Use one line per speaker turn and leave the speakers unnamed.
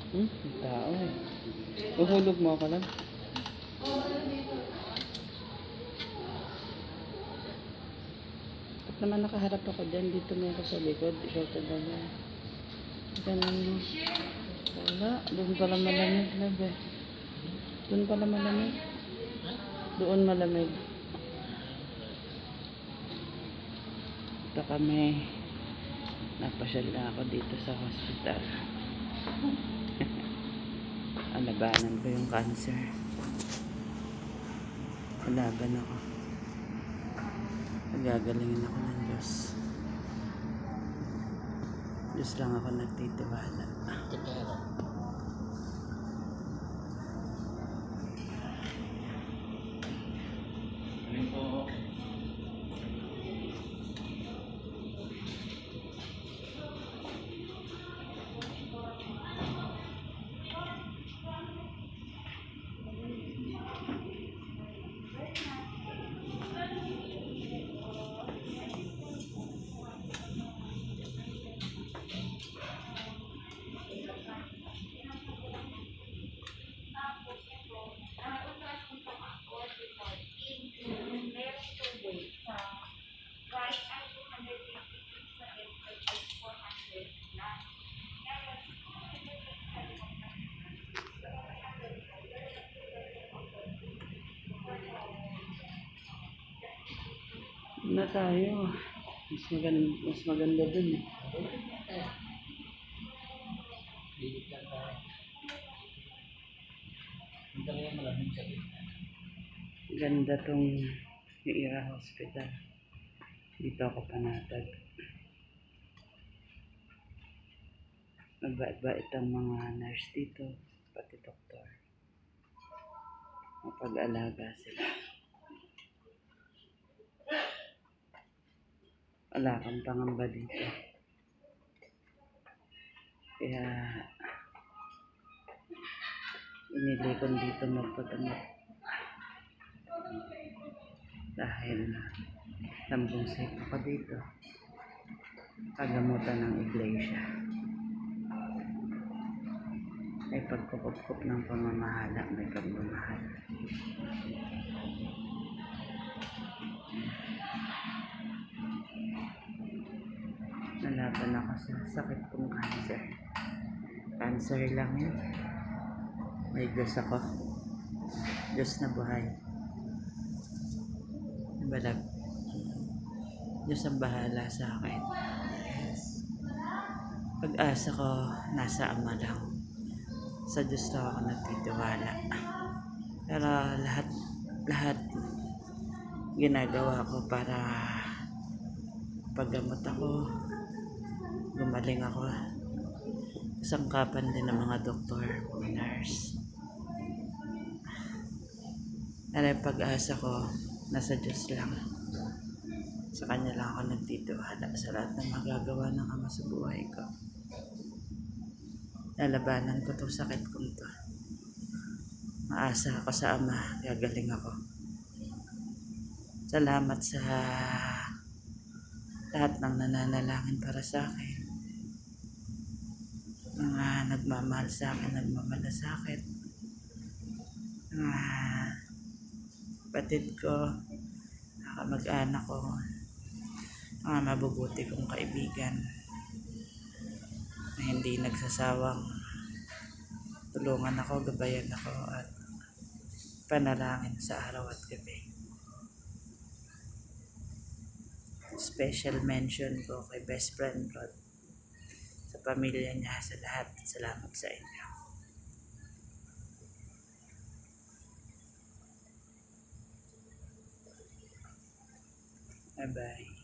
Ang tao eh. Uhulog mo ako lang. Ba't naman nakaharap ako dyan? Dito mo ako sa likod. Ikaw talaga. Ganun mo. Wala. Doon pala malamig na ba? Doon pala malamig. Doon malamig. Ito kami. Napasyal na ako dito sa hospital. Alabanan ko yung cancer. Alaban ako. Gagalingin ako ng Diyos. Diyos lang ako nagtitiwala. Na tayo. Mas maganda dun eh. Ganda tong Ira Hospital. Dito ako panatag. Magbait-bait ang mga nurse dito, pati doktor. Mapag-alaga sila. Wala kang pangamba dito. Kaya inili ko dito magpagamot. Dahil lambong safe ako dito. Pagamutan ng iglesia. May pagkukup ng pamamahala, may pagmamahal. Nalaban ako sa sakit kong cancer. Cancer lang yun. May Diyos ako. Diyos na buhay. Balag. Diyos ang bahala sa akin. Pag-asa ko nasa Ama lang. Sa Diyos lang ako nagtitiwala. Pero lahat ginagawa ko para paggamot ako, gumaling ako. Sangkapan din ng mga doktor, mga nurse. Pero pag-asa ko nasa Diyos lang. Sa Kanya lang ako nagtitiwala sa lahat ng magagawa ng Ama sa buhay ko. Lalabanan ko itong sakit kong to. Maasa ako sa Ama, gagaling ako. Salamat sa lahat ng nananalangin para sa akin. Mga nagmamahal sa akin, nagmamalasakit. Mga kapatid ko, mag-anak ko, mga mabubuti kong kaibigan na hindi nagsasawang tulungan ako, gabayan ako at panalangin sa araw at gabi. Special mention ko kay best friend ko, sa pamilya niya, sa lahat. Salamat sa inyo. Bye-bye.